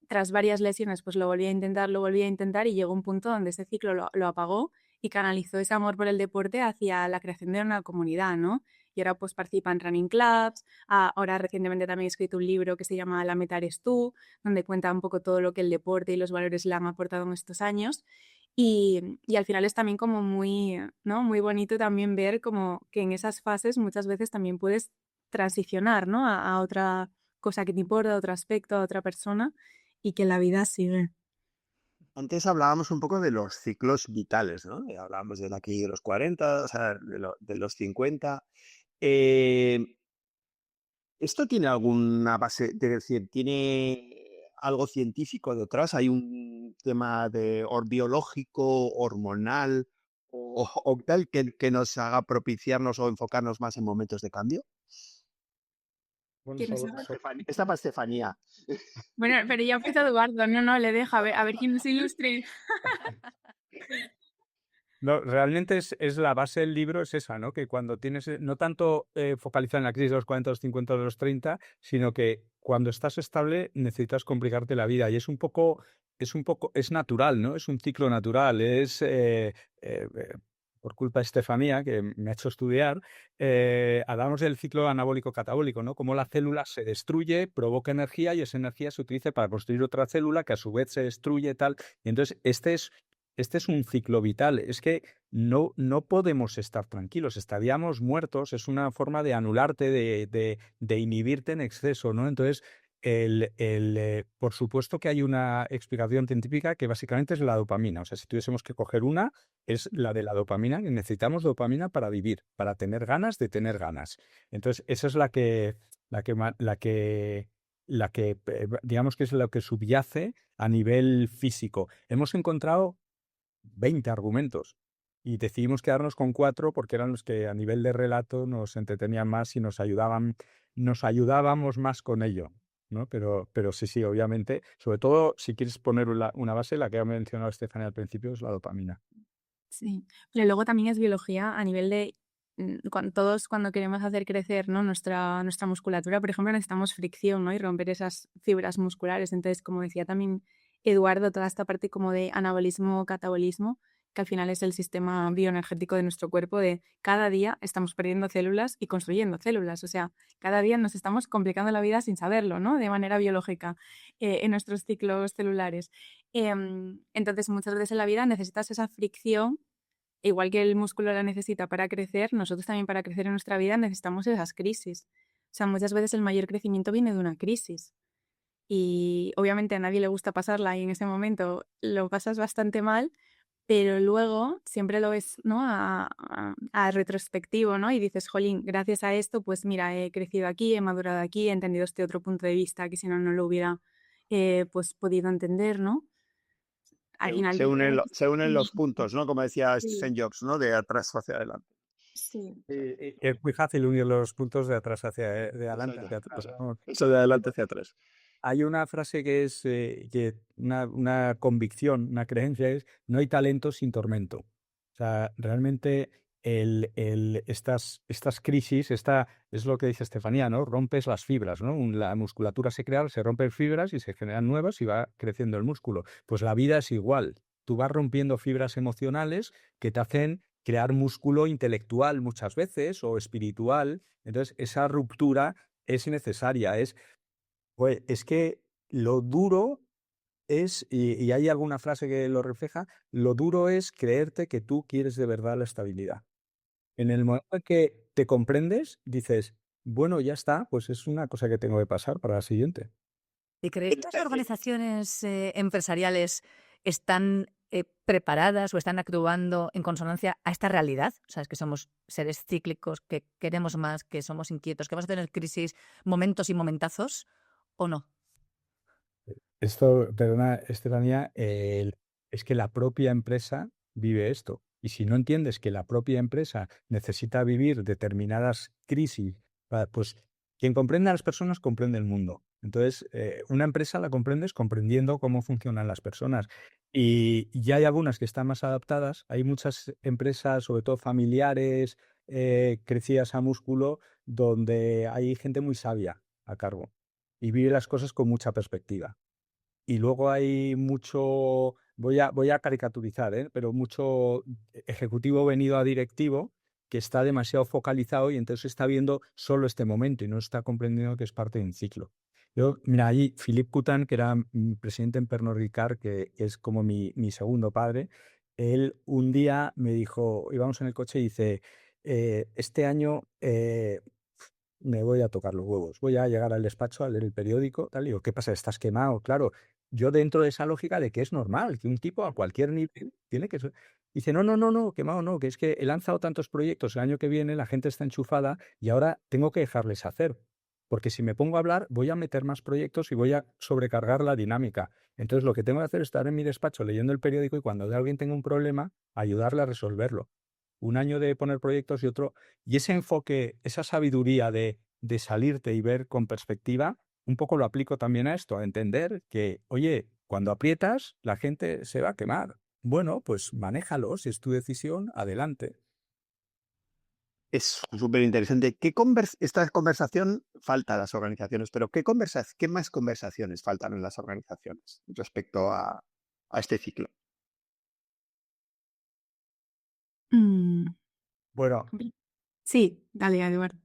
Tras varias lesiones, pues lo volvía a intentar y llegó un punto donde ese ciclo lo apagó y canalizó ese amor por el deporte hacia la creación de una comunidad, ¿no? Y ahora pues participa en running clubs, ahora recientemente también he escrito un libro que se llama La meta eres tú, donde cuenta un poco todo lo que el deporte y los valores le han aportado en estos años. Y al final es también como muy, ¿no? Muy bonito también ver como que en esas fases muchas veces también puedes transicionar, ¿no? A otra cosa que te importa, a otro aspecto, a otra persona y que la vida sigue. antes hablábamos un poco de los ciclos vitales, ¿no? Hablábamos de aquí de los 40, o sea, de los 50. Eh, ¿Esto tiene alguna base, es decir, tiene algo científico detrás? ¿Hay un tema biológico, hormonal o tal que nos haga propiciarnos o enfocarnos más en momentos de cambio? Bueno, Que nos haga- Esta para Estefanía. Bueno, pero ya ha empezado Eduardo, no, le deja, a ver quién nos ilustre. No, realmente es la base del libro, es esa, ¿no? Que cuando tienes, no tanto focalizar en la crisis de los 40, los 50, de los 30, sino que cuando estás estable necesitas complicarte la vida. Y es natural, ¿no? Es un ciclo natural. Por culpa de Estefanía, que me ha hecho estudiar, hablamos del ciclo anabólico-catabólico, ¿no? Cómo la célula se destruye, provoca energía y esa energía se utiliza para construir otra célula que a su vez se destruye, tal. Y entonces este es un ciclo vital. Es que no podemos estar tranquilos, estaríamos muertos. Es una forma de anularte, de inhibirte en exceso, ¿no? Entonces, por supuesto que hay una explicación científica que básicamente es la dopamina. O sea, si tuviésemos que coger una, es la de la dopamina. Que necesitamos dopamina para vivir, para tener ganas de tener ganas. Entonces, esa es digamos que es lo que subyace a nivel físico. Hemos encontrado 20 argumentos y decidimos quedarnos con 4 porque eran los que a nivel de relato nos entretenían más y nos ayudábamos más con ello, ¿no? Pero sí, obviamente, sobre todo si quieres poner una base, la que ha mencionado Estefania al principio es la dopamina. Sí, pero luego también es biología a nivel de todos cuando queremos hacer crecer, ¿no? nuestra musculatura, por ejemplo, necesitamos fricción, ¿no? Y romper esas fibras musculares. Entonces, como decía también Eduardo, toda esta parte como de anabolismo, catabolismo, que al final es el sistema bioenergético de nuestro cuerpo, de cada día estamos perdiendo células y construyendo células. O sea, cada día nos estamos complicando la vida sin saberlo, ¿no? De manera biológica, en nuestros ciclos celulares. Entonces, muchas veces en la vida necesitas esa fricción, igual que el músculo la necesita para crecer, nosotros también para crecer en nuestra vida necesitamos esas crisis. O sea, muchas veces el mayor crecimiento viene de una crisis. Y obviamente a nadie le gusta pasarla y en ese momento lo pasas bastante mal, pero luego siempre lo ves, ¿no? A retrospectivo, ¿no? Y dices, jolín, gracias a esto, pues mira, he crecido aquí, he madurado aquí, he entendido este otro punto de vista que si no, no lo hubiera pues podido entender, ¿no? Al final yo creo que Se unen los sí, puntos, ¿no? Como decía sí, Stephen Jobs, ¿no? De atrás hacia adelante. sí. Es muy fácil unir los puntos de atrás de adelante Exacto. hacia atrás. Eso de adelante hacia atrás. hay una frase que es una convicción, una creencia es: no hay talento sin tormento. O sea, realmente estas crisis, es lo que dice Estefanía, ¿no? Rompes las fibras, ¿no? La musculatura se crea, se rompen fibras y se generan nuevas y va creciendo el músculo. Pues la vida es igual. Tú vas rompiendo fibras emocionales que te hacen crear músculo intelectual muchas veces o espiritual. Entonces, esa ruptura es necesaria. Es que lo duro y hay alguna frase que lo refleja, lo duro es creerte que tú quieres de verdad la estabilidad. En el momento en que te comprendes, dices, bueno, ya está, pues es una cosa que tengo que pasar para la siguiente. ¿Y creéis que las organizaciones empresariales están preparadas o están actuando en consonancia a esta realidad? O sea, es que somos seres cíclicos, que queremos más, que somos inquietos, que vamos a tener crisis, momentos y momentazos, ¿o no? Esto, perdona, Estefanía, es que la propia empresa vive esto. Y si no entiendes que la propia empresa necesita vivir determinadas crisis, pues quien comprende a las personas comprende el mundo. Entonces, una empresa la comprendes comprendiendo cómo funcionan las personas. Y ya hay algunas que están más adaptadas. Hay muchas empresas, sobre todo familiares, crecidas a músculo, donde hay gente muy sabia a cargo y vive las cosas con mucha perspectiva. Y luego hay mucho, voy a caricaturizar, pero mucho ejecutivo venido a directivo que está demasiado focalizado y entonces está viendo solo este momento y no está comprendiendo que es parte de un ciclo. Mira, ahí Philippe Coutan, que era presidente en Pernod Ricard, que es como mi segundo padre, él un día me dijo, íbamos en el coche y dice, este año me voy a tocar los huevos, voy a llegar al despacho a leer el periódico, tal, y digo, ¿qué pasa? ¿Estás quemado? Claro, yo dentro de esa lógica de que es normal, que un tipo a cualquier nivel tiene que ser. Dice, no, no, no, no, quemado no, que es que he lanzado tantos proyectos el año que viene, la gente está enchufada y ahora tengo que dejarles hacer. Porque si me pongo a hablar, voy a meter más proyectos y voy a sobrecargar la dinámica. Entonces, lo que tengo que hacer es estar en mi despacho leyendo el periódico y cuando alguien tenga un problema, ayudarle a resolverlo. Un año de poner proyectos y otro. Y ese enfoque, esa sabiduría de salirte y ver con perspectiva, un poco lo aplico también a esto, a entender que, oye, cuando aprietas, la gente se va a quemar. Bueno, pues manéjalo, si es tu decisión, adelante. Es súper interesante. Esta conversación falta a las organizaciones, pero ¿qué más conversaciones faltan en las organizaciones respecto a este ciclo? Mm, Bueno, Sí, dale, Eduardo.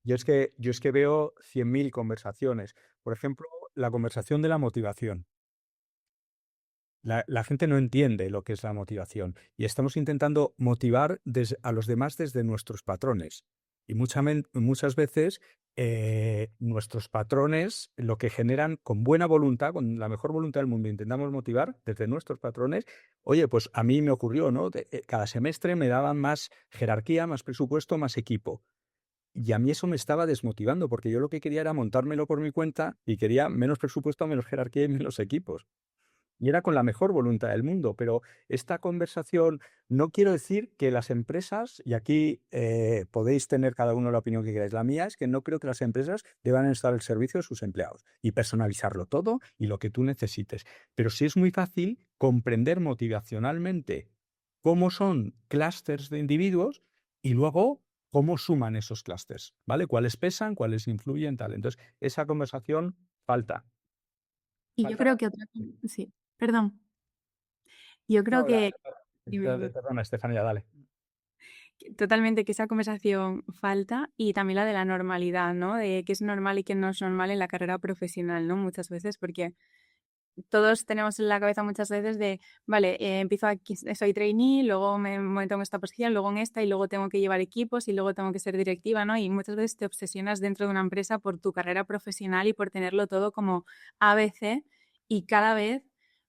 yo es que veo 100.000 conversaciones. Por ejemplo, la conversación de la motivación. La gente no entiende lo que es la motivación y estamos intentando motivar a los demás desde nuestros patrones. Y muchas veces nuestros patrones lo que generan con buena voluntad, con la mejor voluntad del mundo, intentamos motivar desde nuestros patrones. Oye, pues a mí me ocurrió, ¿no? Cada semestre me daban más jerarquía, más presupuesto, más equipo. Y a mí eso me estaba desmotivando porque yo lo que quería era montármelo por mi cuenta y quería menos presupuesto, menos jerarquía y menos equipos. Y era con la mejor voluntad del mundo, pero esta conversación, no quiero decir que las empresas, y aquí podéis tener cada uno la opinión que queráis, la mía es que no creo que las empresas deban estar al servicio de sus empleados y personalizarlo todo y lo que tú necesites. Pero sí es muy fácil comprender motivacionalmente cómo son clústeres de individuos y luego cómo suman esos clústeres, ¿vale? Cuáles pesan, cuáles influyen, tal. Entonces, esa conversación falta. Y yo creo que sí, perdón. Yo creo No, que, dime, perdona, Estefanía, dale. totalmente que esa conversación falta y también la de la normalidad, ¿no? De qué es normal y qué no es normal en la carrera profesional, ¿no? Muchas veces, porque todos tenemos en la cabeza muchas veces de, vale, empiezo aquí, soy trainee, luego me meto en esta posición, luego en esta y luego tengo que llevar equipos y luego tengo que ser directiva, ¿no? Y muchas veces te obsesionas dentro de una empresa por tu carrera profesional y por tenerlo todo como ABC y cada vez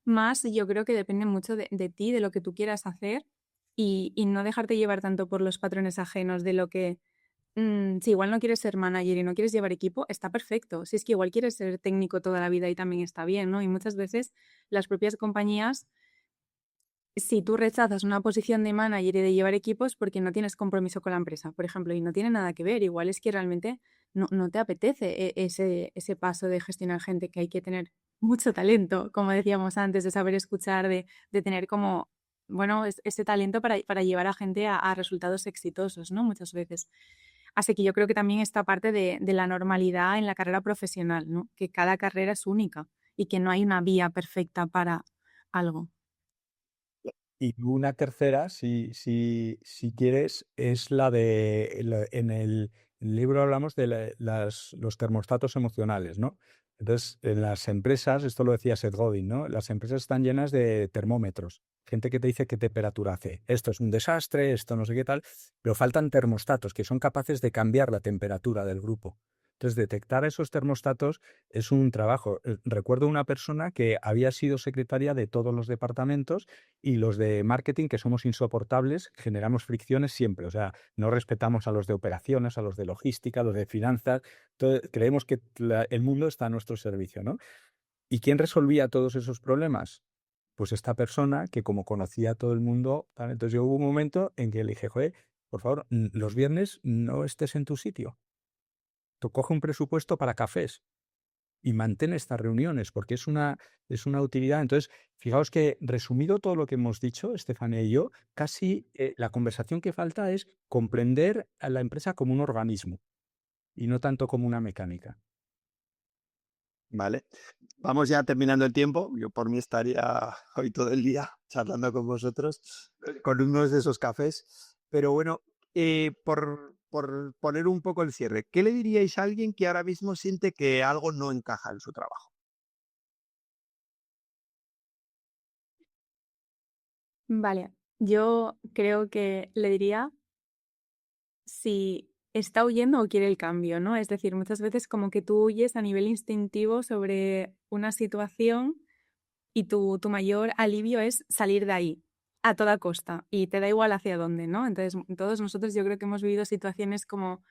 más yo creo que depende mucho de ti, de lo que tú quieras hacer y no dejarte llevar tanto por los patrones ajenos de lo que si igual no quieres ser manager y no quieres llevar equipo, está perfecto. Si es que igual quieres ser técnico toda la vida y también está bien, ¿no? Y muchas veces las propias compañías, si tú rechazas una posición de manager y de llevar equipos porque no tienes compromiso con la empresa, por ejemplo, y no tiene nada que ver, igual es que realmente no te apetece ese paso de gestionar gente, que hay que tener mucho talento, como decíamos antes, de saber escuchar, de tener como, bueno, ese talento para llevar a gente a resultados exitosos, ¿no? Muchas veces. Así que yo creo que también esta parte de la normalidad en la carrera profesional, ¿no? Que cada carrera es única y que no hay una vía perfecta para algo. Y una tercera, si quieres, es la de, en el libro hablamos de los termostatos emocionales, ¿no? Entonces, en las empresas, esto lo decía Seth Godin, ¿no? Las empresas están llenas de termómetros, gente que te dice qué temperatura hace. Esto es un desastre, esto no sé qué tal, pero faltan termostatos que son capaces de cambiar la temperatura del grupo. Entonces, detectar esos termostatos es un trabajo. Recuerdo una persona que había sido secretaria de todos los departamentos y los de marketing, que somos insoportables, generamos fricciones siempre. O sea, no respetamos a los de operaciones, a los de logística, a los de finanzas. Creemos que el mundo está a nuestro servicio, ¿no? ¿Y quién resolvía todos esos problemas? Pues esta persona que, como conocía a todo el mundo, tal. Entonces yo hubo un momento en que le dije, joder, por favor, los viernes no estés en tu sitio. Tú coge un presupuesto para cafés y mantén estas reuniones, porque es una utilidad. Entonces, fijaos que, resumido todo lo que hemos dicho, Estefanía y yo, casi la conversación que falta es comprender a la empresa como un organismo y no tanto como una mecánica. Vale. Vamos ya terminando el tiempo. Yo por mí estaría hoy todo el día charlando con vosotros, con unos de esos cafés. Pero bueno, por poner un poco el cierre, ¿qué le diríais a alguien que ahora mismo siente que algo no encaja en su trabajo? Vale, yo creo que le diría si está huyendo o quiere el cambio, ¿no? Es decir, muchas veces como que tú huyes a nivel instintivo sobre una situación y tu mayor alivio es salir de ahí a toda costa y te da igual hacia dónde, ¿no? Entonces, todos nosotros yo creo que hemos vivido situaciones como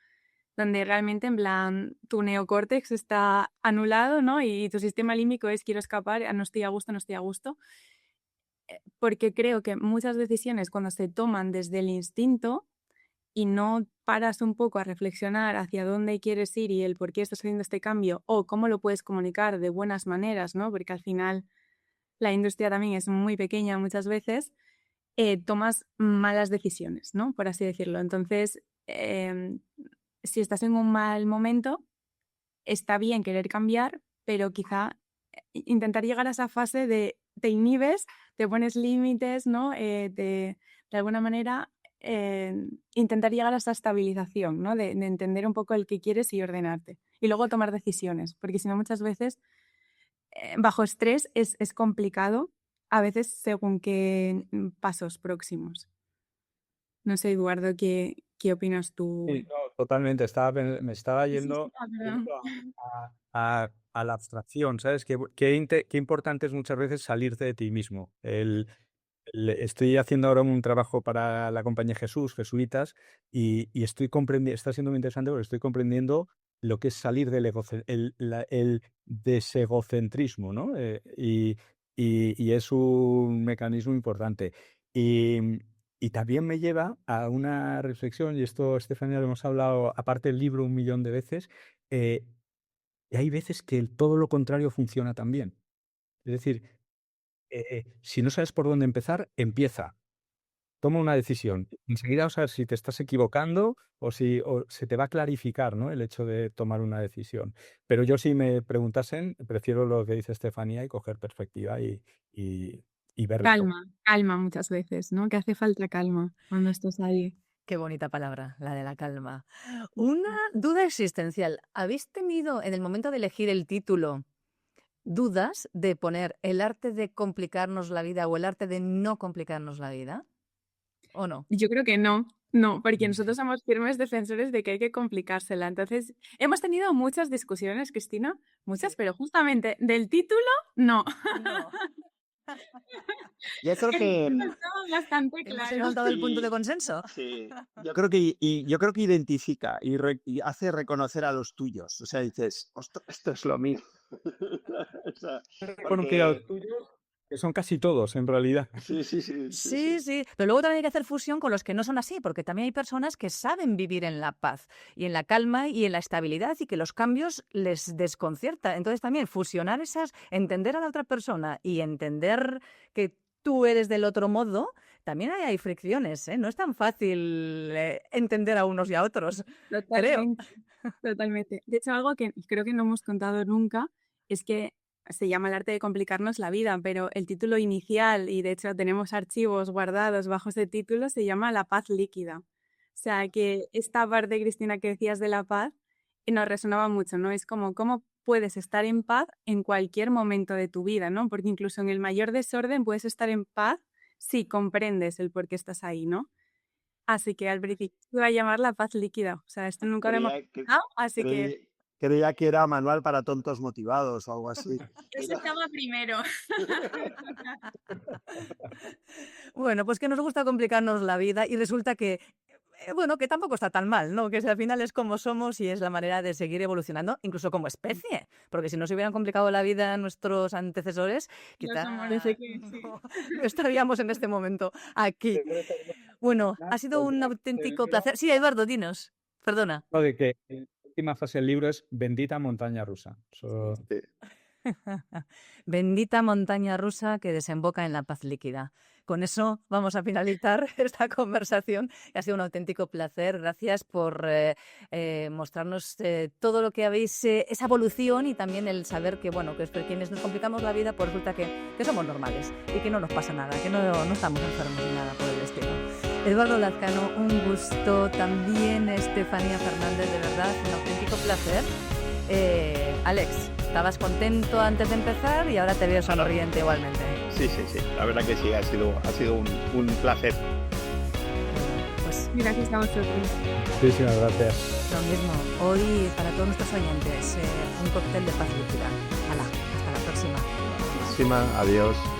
donde realmente en plan tu neocórtex está anulado, ¿no? Y tu sistema límbico es quiero escapar, no estoy a gusto, no estoy a gusto. Porque creo que muchas decisiones cuando se toman desde el instinto y no paras un poco a reflexionar hacia dónde quieres ir y el por qué estás haciendo este cambio o cómo lo puedes comunicar de buenas maneras, ¿no? Porque al final la industria también es muy pequeña muchas veces, tomas malas decisiones, ¿no? Por así decirlo. Entonces, si estás en un mal momento, está bien querer cambiar, pero quizá intentar llegar a esa fase de te inhibes, te pones límites, ¿no? De alguna manera intentar llegar a esa estabilización, ¿no? De entender un poco el que quieres y ordenarte. Y luego tomar decisiones, porque si no muchas veces bajo estrés es complicado, a veces según qué pasos próximos. No sé, Eduardo, ¿qué opinas tú? Sí, no, totalmente. Me estaba Sí, yendo sí, perdón. justo a la abstracción, ¿sabes? Qué importante es muchas veces salirte de ti mismo. Estoy haciendo ahora un trabajo para la compañía Jesús, Jesuitas, y estoy comprendiendo, está siendo muy interesante porque estoy comprendiendo lo que es salir del el desegocentrismo, ¿no? Y es un mecanismo importante. Y, y también me lleva a una reflexión, y esto, Estefanía, lo hemos hablado aparte del libro un millón de veces, eh, y hay veces que todo lo contrario funciona también. Es decir, si no sabes por dónde empezar, empieza. Toma una decisión. Enseguida vas a ver si te estás equivocando o se te va a clarificar, ¿no? El hecho de tomar una decisión. Pero yo, si me preguntasen, prefiero lo que dice Estefanía y coger perspectiva y, y verlo todo. Calma, calma muchas veces, ¿no? Que hace falta calma cuando estás ahí. Qué bonita palabra, la de la calma. Una duda existencial. ¿Habéis tenido en el momento de elegir el título dudas de poner el arte de complicarnos la vida o el arte de no complicarnos la vida? ¿O no? Yo creo que no, porque nosotros somos firmes defensores de que hay que complicársela. Entonces, hemos tenido muchas discusiones, Cristina, muchas, Sí. pero justamente del título, no. No. Yo creo El que título estaba bastante ¿Hemos claro. encontrado el punto de consenso? sí, yo creo que yo creo que identifica y hace reconocer a los tuyos. O sea, dices, "Ostras, esto es lo mío". O sea, Bueno, que a los porque tuyos. Que son casi todos, en realidad. Sí. Sí, pero luego también hay que hacer fusión con los que no son así, porque también hay personas que saben vivir en la paz y en la calma y en la estabilidad y que los cambios les desconcierta. Entonces también fusionar esas, entender a la otra persona y entender que tú eres del otro modo, también hay fricciones, ¿eh? No es tan fácil entender a unos y a otros, creo. Totalmente, totalmente. De hecho, algo que creo que no hemos contado nunca es que se llama El arte de complicarnos la vida, pero el título inicial, y de hecho tenemos archivos guardados bajo ese título, se llama La paz líquida. O sea, que esta parte, Cristina, que decías de la paz, nos resonaba mucho, ¿no? Es como cómo puedes estar en paz en cualquier momento de tu vida, ¿no? Porque incluso en el mayor desorden puedes estar en paz si comprendes el por qué estás ahí, ¿no? Así que al principio se iba a llamar La paz líquida. O sea, esto nunca lo hemos pensado, así que... Creía que era manual para tontos motivados o algo así. Eso estaba primero. Bueno, pues que nos gusta complicarnos la vida y resulta que, bueno, que tampoco está tan mal, ¿no? Que si al final es como somos y es la manera de seguir evolucionando, incluso como especie. Porque si no se hubieran complicado la vida nuestros antecesores, quizás no estaríamos en este momento aquí. Bueno, ha sido un auténtico placer. Sí, Eduardo, dinos. Perdona. Lo de que la última frase del libro es bendita montaña rusa. Eso... Sí. Bendita montaña rusa que desemboca en la paz líquida. Con eso vamos a finalizar esta conversación. Ha sido un auténtico placer. Gracias por mostrarnos todo lo que habéis, esa evolución y también el saber que, bueno, que quienes nos complicamos la vida, pues resulta que somos normales y que no nos pasa nada, que no estamos enfermos ni nada por el estilo. Eduardo Lazcano, un gusto. También Estefanía Fernández, de verdad, un auténtico placer. Alex, estabas contento antes de empezar y ahora te veo sonriente igualmente. Sí. La verdad que sí, ha sido un placer. Pues gracias a vosotros. Muchísimas gracias. Lo mismo. Hoy, para todos nuestros oyentes, un cóctel de paz líquida. Hala, hasta la próxima. Adiós.